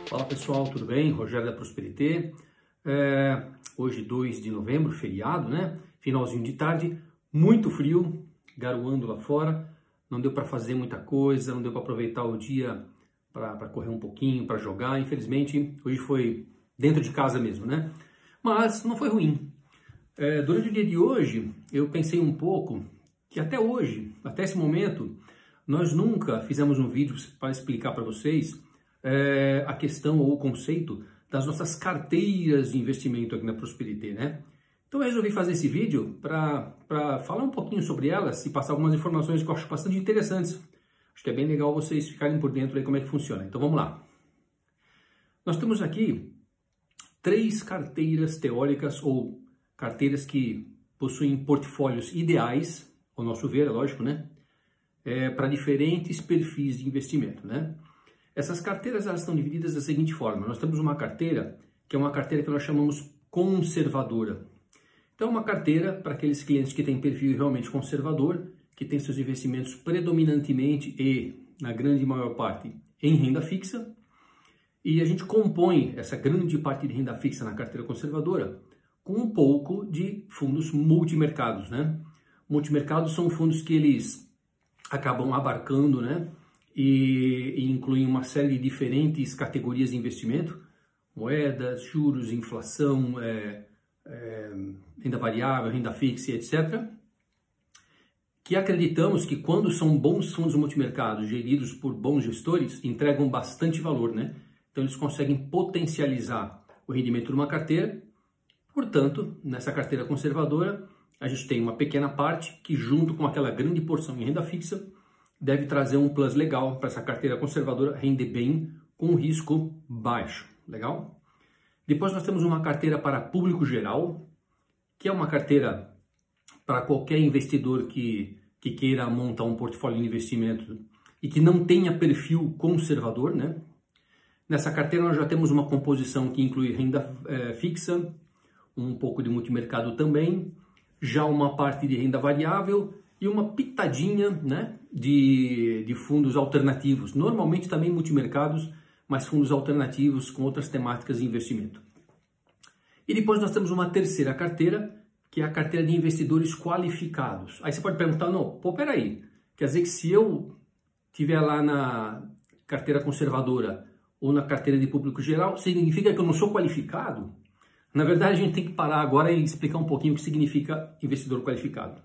Fala pessoal, tudo bem? Rogério da Prosperité. Hoje 2 de novembro, feriado, né? Finalzinho de tarde, muito frio, garoando lá fora. Não deu para fazer muita coisa, não deu para aproveitar o dia para correr um pouquinho, para jogar. Infelizmente, hoje foi dentro de casa mesmo, né? Mas não foi ruim. Durante o dia de hoje, eu pensei um pouco que até hoje, até esse momento, nós nunca fizemos um vídeo para explicar para vocês a questão ou o conceito das nossas carteiras de investimento aqui na Prosperité, né? Então eu resolvi fazer esse vídeo para falar um pouquinho sobre elas e passar algumas informações que eu acho bastante interessantes. Acho que é bem legal vocês ficarem por dentro aí como é que funciona. Então vamos lá. Nós temos aqui 3 carteiras teóricas ou carteiras que possuem portfólios ideais, ao nosso ver, é lógico, né? Para diferentes perfis de investimento, né? Essas carteiras elas estão divididas da seguinte forma. Nós temos uma carteira que é uma carteira que nós chamamos conservadora. Então, é uma carteira para aqueles clientes que têm perfil realmente conservador, que têm seus investimentos predominantemente e, na grande maior parte, em renda fixa. E a gente compõe essa grande parte de renda fixa na carteira conservadora com um pouco de fundos multimercados, né? Multimercados são fundos que eles acabam abarcando, né? E incluem uma série de diferentes categorias de investimento, moedas, juros, inflação, renda variável, renda fixa, etc. Que acreditamos que quando são bons fundos multimercados geridos por bons gestores, entregam bastante valor, né? Então eles conseguem potencializar o rendimento de uma carteira. Portanto, nessa carteira conservadora, a gente tem uma pequena parte que, junto com aquela grande porção em renda fixa, deve trazer um plus legal para essa carteira conservadora render bem com risco baixo. Legal? Depois nós temos uma carteira para público geral, que é uma carteira para qualquer investidor que queira montar um portfólio de investimento e que não tenha perfil conservador, né? Nessa carteira nós já temos uma composição que inclui renda fixa, um pouco de multimercado também, já uma parte de renda variável e uma pitadinha, né, de fundos alternativos, normalmente também multimercados, mas fundos alternativos com outras temáticas de investimento. E depois nós temos uma terceira carteira, que é a carteira de investidores qualificados. Aí você pode perguntar, não, pô, peraí, quer dizer que se eu tiver lá na carteira conservadora ou na carteira de público geral, significa que eu não sou qualificado? Na verdade, a gente tem que parar agora e explicar um pouquinho o que significa investidor qualificado.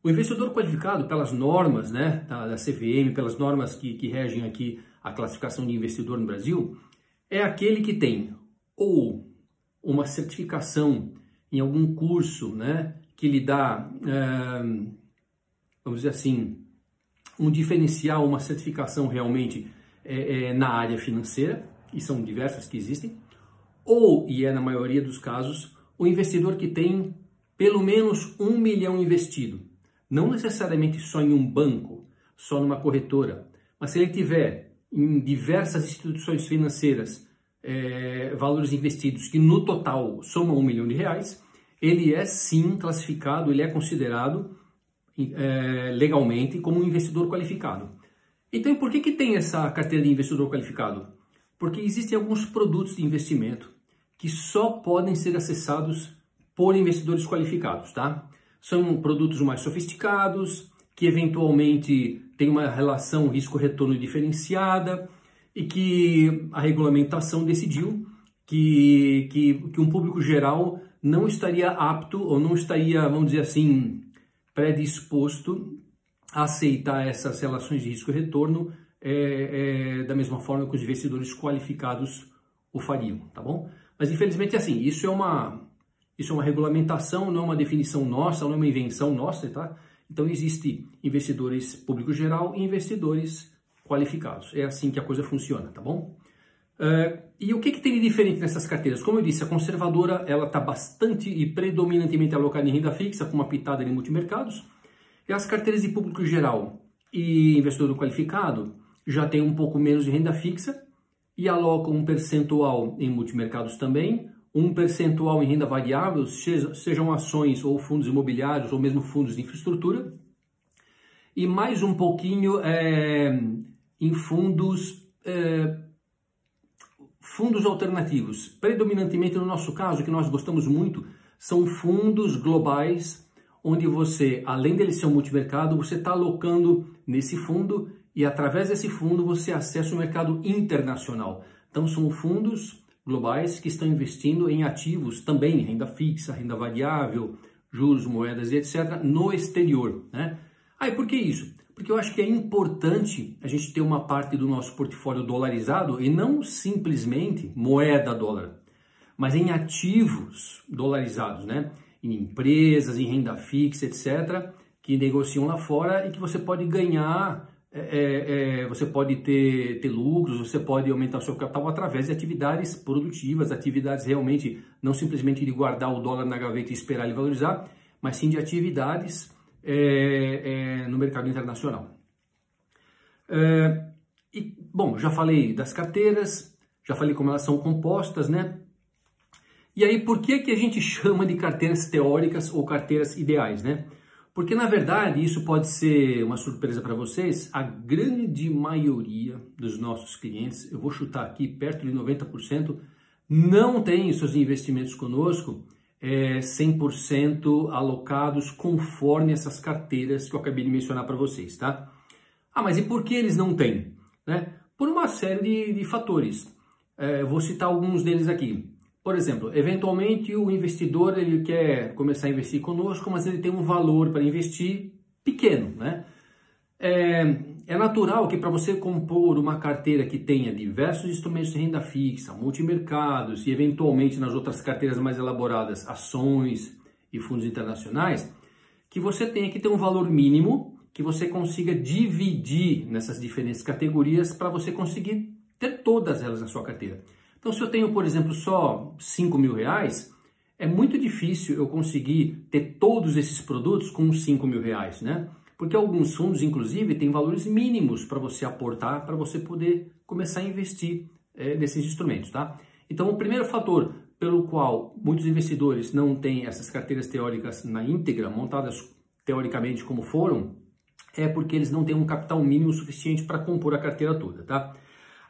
O investidor qualificado, pelas normas, né, da CVM, pelas normas que regem aqui a classificação de investidor no Brasil, é aquele que tem ou uma certificação em algum curso, né, que lhe dá, vamos dizer assim, um diferencial, uma certificação realmente na área financeira, e são diversas que existem, ou, e é na maioria dos casos, o investidor que tem pelo menos 1 milhão investido. Não necessariamente só em um banco, só numa corretora, mas se ele tiver em diversas instituições financeiras valores investidos que no total somam 1 milhão de reais, ele é sim classificado, ele é considerado legalmente como um investidor qualificado. Então, por que tem essa carteira de investidor qualificado? Porque existem alguns produtos de investimento que só podem ser acessados por investidores qualificados, tá? São produtos mais sofisticados, que eventualmente têm uma relação risco-retorno diferenciada e que a regulamentação decidiu que um público geral não estaria apto ou não estaria, vamos dizer assim, predisposto a aceitar essas relações de risco-retorno da mesma forma que os investidores qualificados o fariam, tá bom? Mas infelizmente assim, isso é uma regulamentação, não é uma definição nossa, não é uma invenção nossa, tá? Então existe investidores público geral e investidores qualificados. É assim que a coisa funciona, tá bom? E o que tem de diferente nessas carteiras? Como eu disse, a conservadora ela está bastante e predominantemente alocada em renda fixa, com uma pitada de multimercados. E as carteiras de público geral e investidor qualificado já tem um pouco menos de renda fixa e alocam um percentual em multimercados também, um percentual em renda variável, sejam ações ou fundos imobiliários ou mesmo fundos de infraestrutura. e mais um pouquinho em fundos alternativos. Predominantemente no nosso caso, que nós gostamos muito, são fundos globais, onde você, além dele ser um multimercado, você está alocando nesse fundo e através desse fundo você acessa o mercado internacional. Então são fundos globais que estão investindo em ativos também, renda fixa, renda variável, juros, moedas e etc. no exterior, né? E por que isso? Porque eu acho que é importante a gente ter uma parte do nosso portfólio dolarizado e não simplesmente moeda dólar, mas em ativos dolarizados, né? Em empresas, em renda fixa, etc., que negociam lá fora e que você pode ganhar, você pode ter lucros, você pode aumentar o seu capital através de atividades produtivas, atividades realmente não simplesmente de guardar o dólar na gaveta e esperar ele valorizar, mas sim de atividades no mercado internacional. Bom, já falei das carteiras, já falei como elas são compostas, né? E aí, por que a gente chama de carteiras teóricas ou carteiras ideais, né? Porque, na verdade, isso pode ser uma surpresa para vocês, a grande maioria dos nossos clientes, eu vou chutar aqui perto de 90%, não tem seus investimentos conosco 100% alocados conforme essas carteiras que eu acabei de mencionar para vocês, tá? Mas e por que eles não têm? Né? Por uma série de fatores. Vou citar alguns deles aqui. Por exemplo, eventualmente o investidor ele quer começar a investir conosco, mas ele tem um valor para investir pequeno, né? É natural que para você compor uma carteira que tenha diversos instrumentos de renda fixa, multimercados e eventualmente nas outras carteiras mais elaboradas, ações e fundos internacionais, que você tenha que ter um valor mínimo que você consiga dividir nessas diferentes categorias para você conseguir ter todas elas na sua carteira. Então, se eu tenho, por exemplo, só R$5.000, é muito difícil eu conseguir ter todos esses produtos com R$5.000, né? Porque alguns fundos, inclusive, têm valores mínimos para você aportar, para você poder começar a investir nesses instrumentos, tá? Então, o primeiro fator pelo qual muitos investidores não têm essas carteiras teóricas na íntegra, montadas teoricamente como foram, é porque eles não têm um capital mínimo suficiente para compor a carteira toda, tá?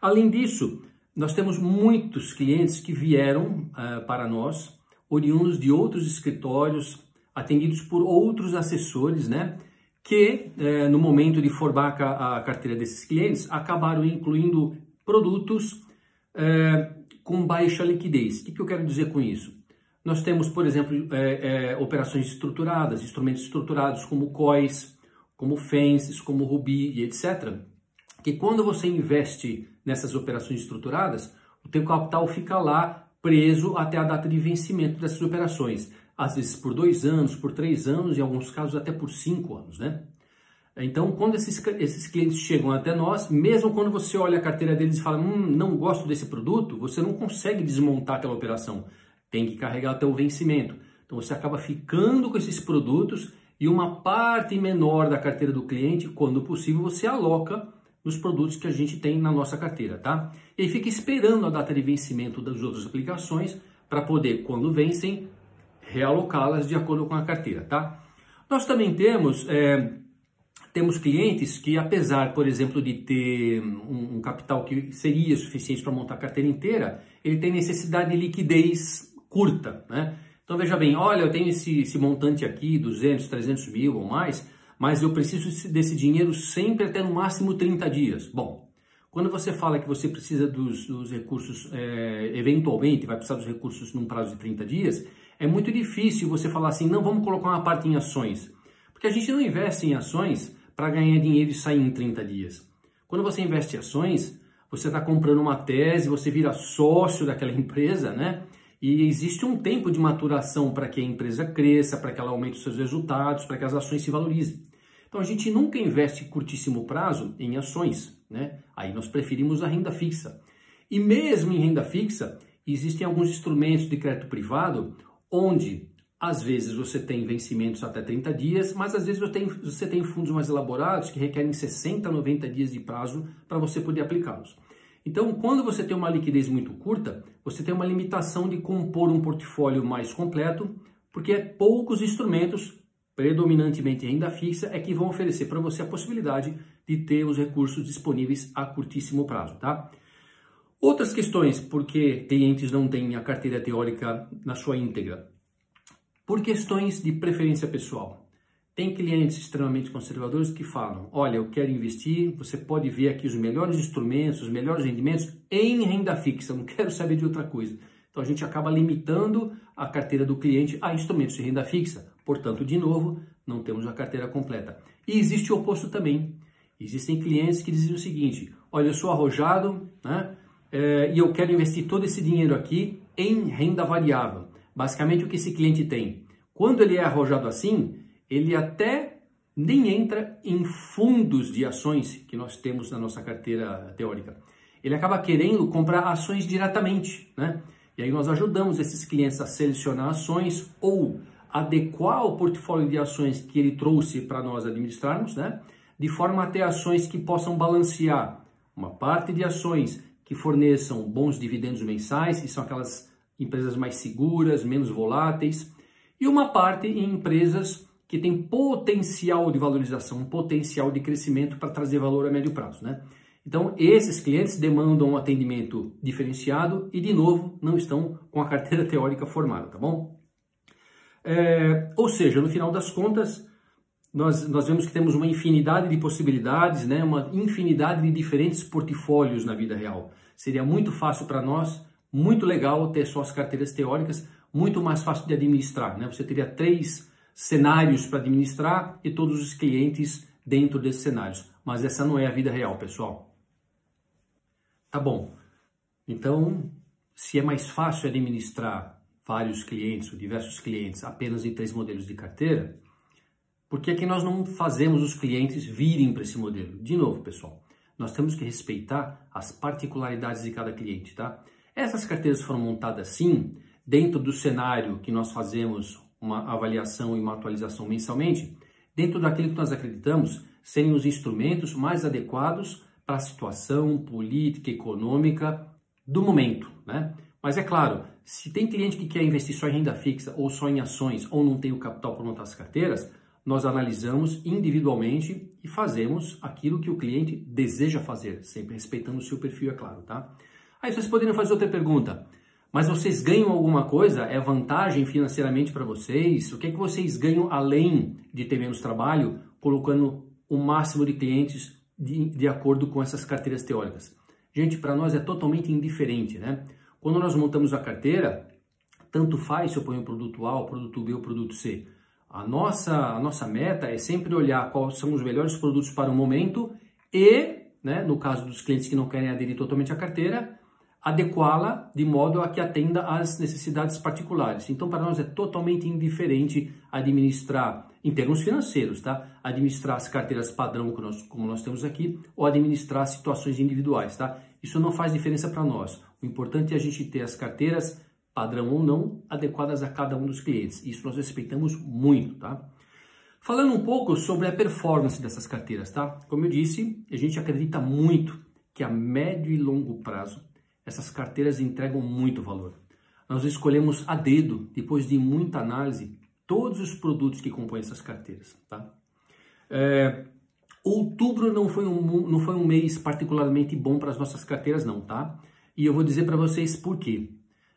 Além disso, nós temos muitos clientes que vieram para nós, oriundos de outros escritórios, atendidos por outros assessores, né? Que no momento de formar a carteira desses clientes, acabaram incluindo produtos com baixa liquidez. O que eu quero dizer com isso? Nós temos, por exemplo, operações estruturadas, instrumentos estruturados como COIs, como FENSES, como Rubi e etc., que quando você investe nessas operações estruturadas, o teu capital fica lá preso até a data de vencimento dessas operações. Às vezes por 2 anos, por 3 anos, em alguns casos até por 5 anos, né? Então, quando esses clientes chegam até nós, mesmo quando você olha a carteira deles e fala, não gosto desse produto, você não consegue desmontar aquela operação. Tem que carregar até o vencimento. Então, você acaba ficando com esses produtos e uma parte menor da carteira do cliente, quando possível, você aloca nos produtos que a gente tem na nossa carteira, tá? E aí fica esperando a data de vencimento das outras aplicações para poder, quando vencem, realocá-las de acordo com a carteira, tá? Nós também temos clientes que, apesar, por exemplo, de ter um capital que seria suficiente para montar a carteira inteira, ele tem necessidade de liquidez curta, né? Então, veja bem, olha, eu tenho esse montante aqui, 200, 300 mil ou mais, mas eu preciso desse dinheiro sempre até no máximo 30 dias. Bom, quando você fala que você precisa dos recursos, eventualmente vai precisar dos recursos num prazo de 30 dias, é muito difícil você falar assim, não, vamos colocar uma parte em ações. Porque a gente não investe em ações para ganhar dinheiro e sair em 30 dias. Quando você investe em ações, você está comprando uma tese, você vira sócio daquela empresa, né? E existe um tempo de maturação para que a empresa cresça, para que ela aumente os seus resultados, para que as ações se valorizem. Então a gente nunca investe em curtíssimo prazo em ações, né? Aí nós preferimos a renda fixa. E mesmo em renda fixa, existem alguns instrumentos de crédito privado onde às vezes você tem vencimentos até 30 dias, mas às vezes você tem fundos mais elaborados que requerem 60, 90 dias de prazo para você poder aplicá-los. Então, quando você tem uma liquidez muito curta, você tem uma limitação de compor um portfólio mais completo, porque poucos instrumentos predominantemente renda fixa, é que vão oferecer para você a possibilidade de ter os recursos disponíveis a curtíssimo prazo, tá? Outras questões, por que clientes não têm a carteira teórica na sua íntegra? Por questões de preferência pessoal. Tem clientes extremamente conservadores que falam, olha, eu quero investir, você pode ver aqui os melhores instrumentos, os melhores rendimentos em renda fixa, eu não quero saber de outra coisa. Então a gente acaba limitando a carteira do cliente a instrumentos de renda fixa. Portanto, de novo, não temos a carteira completa. E existe o oposto também. Existem clientes que dizem o seguinte, olha, eu sou arrojado, né? E eu quero investir todo esse dinheiro aqui em renda variável. Basicamente o que esse cliente tem. Quando ele é arrojado assim, ele até nem entra em fundos de ações que nós temos na nossa carteira teórica. Ele acaba querendo comprar ações diretamente, né? E aí nós ajudamos esses clientes a selecionar ações ou adequar o portfólio de ações que ele trouxe para nós administrarmos, né? De forma a ter ações que possam balancear uma parte de ações que forneçam bons dividendos mensais, que são aquelas empresas mais seguras, menos voláteis, e uma parte em empresas que têm potencial de valorização, potencial de crescimento para trazer valor a médio prazo, né? Então, esses clientes demandam um atendimento diferenciado e, de novo, não estão com a carteira teórica formada, tá bom? Ou seja, no final das contas, nós vemos que temos uma infinidade de possibilidades, né? Uma infinidade de diferentes portfólios na vida real. Seria muito fácil para nós, muito legal ter só as carteiras teóricas, muito mais fácil de administrar, né? Você teria 3 cenários para administrar e todos os clientes dentro desses cenários. Mas essa não é a vida real, pessoal. Tá bom. Então, se é mais fácil administrar vários clientes ou diversos clientes apenas em 3 modelos de carteira, por que é que nós não fazemos os clientes virem para esse modelo? De novo, pessoal, nós temos que respeitar as particularidades de cada cliente, tá? Essas carteiras foram montadas assim, dentro do cenário que nós fazemos uma avaliação e uma atualização mensalmente, dentro daquilo que nós acreditamos serem os instrumentos mais adequados para a situação política, econômica do momento, né? Mas é claro, se tem cliente que quer investir só em renda fixa ou só em ações ou não tem o capital para montar as carteiras, nós analisamos individualmente e fazemos aquilo que o cliente deseja fazer, sempre respeitando o seu perfil, é claro, tá? Aí vocês poderiam fazer outra pergunta, mas vocês ganham alguma coisa? É vantagem financeiramente para vocês? O que é que vocês ganham além de ter menos trabalho, colocando o máximo de clientes de acordo com essas carteiras teóricas? Gente, para nós é totalmente indiferente, né? Quando nós montamos a carteira, tanto faz se eu ponho o produto A, o produto B ou o produto C. A nossa meta é sempre olhar quais são os melhores produtos para o momento e, né, no caso dos clientes que não querem aderir totalmente à carteira, adequá-la de modo a que atenda às necessidades particulares. Então, para nós é totalmente indiferente administrar, em termos financeiros, tá? Administrar as carteiras padrão como nós temos aqui ou administrar situações individuais, tá? Isso não faz diferença para nós. O importante é a gente ter as carteiras padrão ou não, adequadas a cada um dos clientes. Isso nós respeitamos muito, tá? Falando um pouco sobre a performance dessas carteiras, tá? Como eu disse, a gente acredita muito que a médio e longo prazo essas carteiras entregam muito valor. Nós escolhemos a dedo, depois de muita análise, todos os produtos que compõem essas carteiras, tá? Outubro não foi um mês particularmente bom para as nossas carteiras, não, tá? E eu vou dizer para vocês por quê.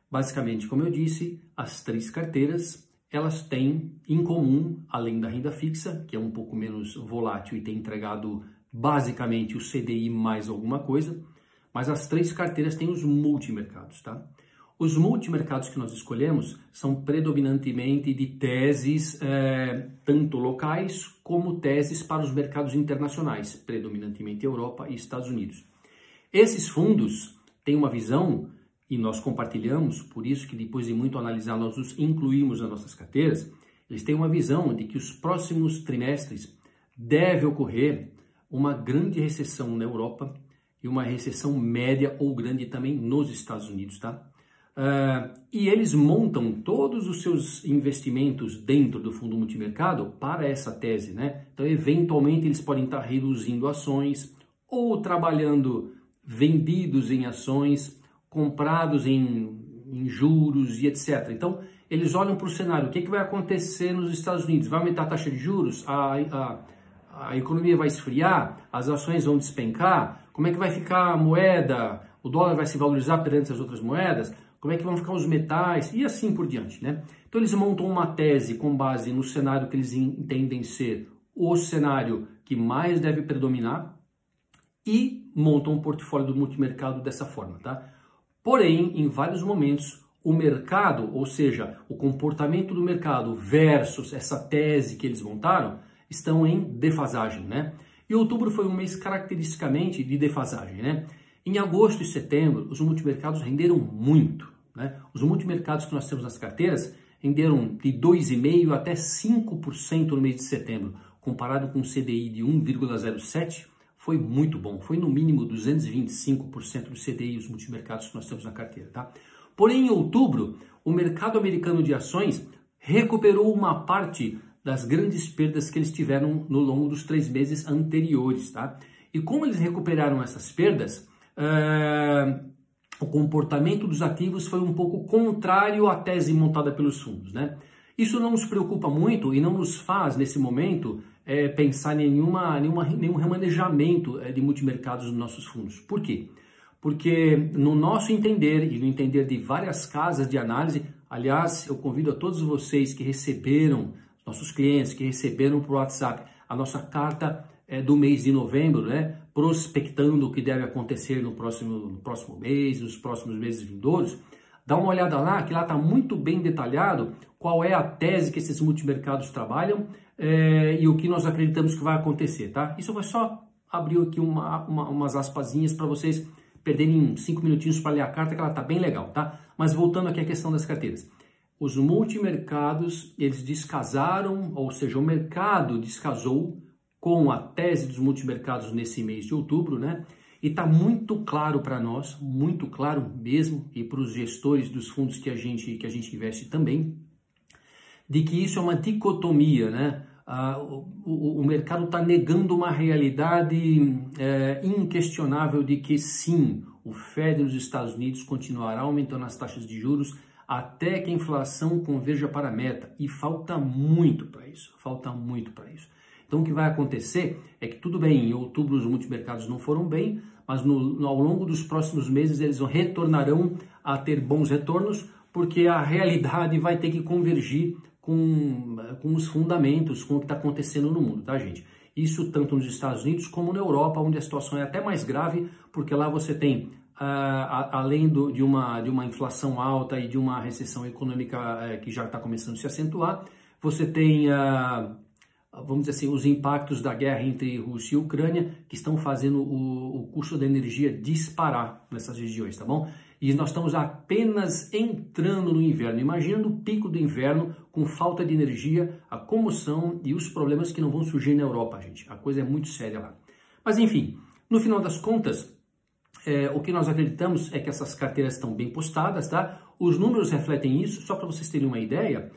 Basicamente, como eu disse, as 3 carteiras, elas têm em comum, além da renda fixa, que é um pouco menos volátil e tem entregado basicamente o CDI mais alguma coisa, mas as 3 carteiras têm os multimercados, tá? Os multimercados que nós escolhemos são predominantemente de teses tanto locais como teses para os mercados internacionais, predominantemente Europa e Estados Unidos. Esses fundos têm uma visão, e nós compartilhamos, por isso que depois de muito analisar nós os incluímos nas nossas carteiras, eles têm uma visão de que os próximos trimestres deve ocorrer uma grande recessão na Europa e uma recessão média ou grande também nos Estados Unidos, tá? E eles montam todos os seus investimentos dentro do fundo multimercado para essa tese, né? Então, eventualmente, eles podem estar reduzindo ações ou trabalhando vendidos em ações, comprados em em juros e etc. Então, eles olham para o cenário, o que vai acontecer nos Estados Unidos? Vai aumentar a taxa de juros? A economia vai esfriar? As ações vão despencar? Como é que vai ficar a moeda? O dólar vai se valorizar perante as outras moedas? Como é que vão ficar os metais? E assim por diante, né? Então, eles montam uma tese com base no cenário que eles entendem ser o cenário que mais deve predominar e montam um portfólio do multimercado dessa forma, tá? Porém, em vários momentos, o mercado, ou seja, o comportamento do mercado versus essa tese que eles montaram, estão em defasagem, né? E outubro foi um mês caracteristicamente de defasagem, né? Em agosto e setembro, os multimercados renderam muito, né? Os multimercados que nós temos nas carteiras renderam de 2,5% até 5% no mês de setembro, comparado com um CDI de 1,07%, foi muito bom, foi no mínimo 225% do CDI os multimercados que nós temos na carteira, tá? Porém, em outubro, o mercado americano de ações recuperou uma parte das grandes perdas que eles tiveram no longo dos 3 meses anteriores, tá? E como eles recuperaram essas perdas, o comportamento dos ativos foi um pouco contrário à tese montada pelos fundos, né? Isso não nos preocupa muito e não nos faz, nesse momento, pensar em nenhum remanejamento de multimercados nos nossos fundos. Por quê? Porque no nosso entender e no entender de várias casas de análise, aliás, eu convido a todos vocês que receberam, nossos clientes que receberam por WhatsApp a nossa carta do mês de novembro, né, prospectando o que deve acontecer no próximo mês, nos próximos meses vindouros, dá uma olhada lá, que lá está muito bem detalhado qual é a tese que esses multimercados trabalham e o que nós acreditamos que vai acontecer, tá? Isso vai só abrir aqui umas aspasinhas para vocês perderem 5 minutinhos para ler a carta, que ela está bem legal, tá? Mas voltando aqui à questão das carteiras. Os multimercados, eles descasaram, ou seja, o mercado descasou com a tese dos multimercados nesse mês de outubro, né? E está muito claro para nós, muito claro mesmo, e para os gestores dos fundos que a gente investe também, de que isso é uma dicotomia, né? O mercado está negando uma realidade inquestionável de que sim, o Fed nos Estados Unidos continuará aumentando as taxas de juros até que a inflação converja para a meta. E falta muito para isso, falta muito para isso. Então o que vai acontecer é que tudo bem, em outubro os multimercados não foram bem, mas ao longo dos próximos meses eles retornarão a ter bons retornos, porque a realidade vai ter que convergir com os fundamentos, com o que está acontecendo no mundo, tá, gente? Isso tanto nos Estados Unidos como na Europa, onde a situação é até mais grave, porque lá você tem, além de uma inflação alta e de uma recessão econômica que já está começando a se acentuar, você tem, vamos dizer assim, os impactos da guerra entre Rússia e Ucrânia, que estão fazendo o custo da energia disparar nessas regiões, tá bom? E nós estamos apenas entrando no inverno. Imagina o pico do inverno com falta de energia, a comoção e os problemas que não vão surgir na Europa, gente. A coisa é muito séria lá. Mas enfim, no final das contas, o que nós acreditamos é que essas carteiras estão bem postadas, tá? Os números refletem isso, só para vocês terem uma ideia,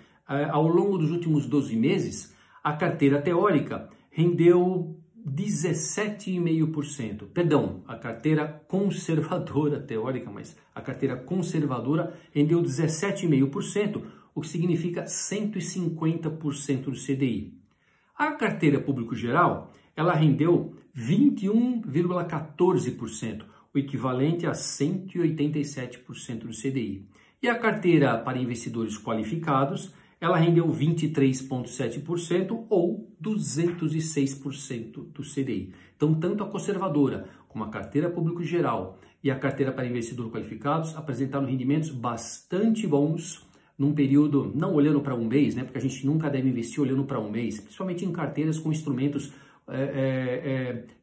ao longo dos últimos 12 meses, a carteira teórica rendeu 17,5%. Perdão, a carteira conservadora teórica, mas a carteira conservadora rendeu 17,5%, o que significa 150% do CDI. A carteira público geral, ela rendeu 21,14%, o equivalente a 187% do CDI. E a carteira para investidores qualificados, ela rendeu 23,7% ou 206% do CDI. Então, tanto a conservadora como a carteira público geral e a carteira para investidores qualificados apresentaram rendimentos bastante bons num período, não olhando para um mês, né? Porque a gente nunca deve investir olhando para um mês, principalmente em carteiras com instrumentos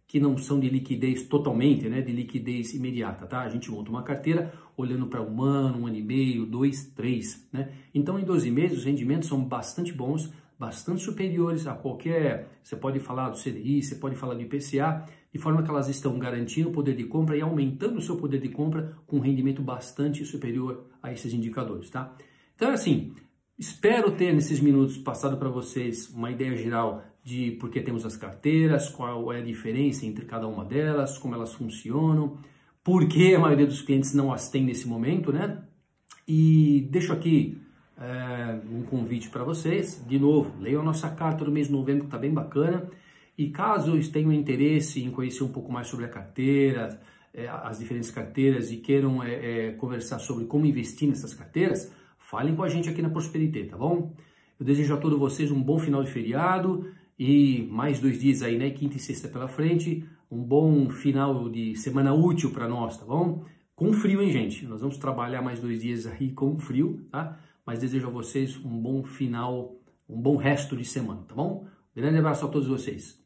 que não são de liquidez totalmente, né? De liquidez imediata, tá? A gente monta uma carteira olhando para um ano e meio, 2, 3, né? Então, em 12 meses, os rendimentos são bastante bons, bastante superiores a qualquer... Você pode falar do CDI, você pode falar do IPCA, de forma que elas estão garantindo o poder de compra e aumentando o seu poder de compra com um rendimento bastante superior a esses indicadores, tá? Então, assim, espero ter nesses minutos passado para vocês uma ideia geral de por que temos as carteiras, qual é a diferença entre cada uma delas, como elas funcionam, por que a maioria dos clientes não as tem nesse momento, né? E deixo aqui um convite para vocês. De novo, leiam a nossa carta do mês de novembro, que está bem bacana. E caso tenham interesse em conhecer um pouco mais sobre a carteira, as diferentes carteiras e queiram conversar sobre como investir nessas carteiras, falem com a gente aqui na Prosperité, tá bom? Eu desejo a todos vocês um bom final de feriado e mais 2 dias aí, né? Quinta e sexta pela frente. Um bom final de semana útil para nós, tá bom? Com frio, hein, gente? Nós vamos trabalhar mais 2 dias aí com frio, tá? Mas desejo a vocês um bom final, um bom resto de semana, tá bom? Grande abraço a todos vocês.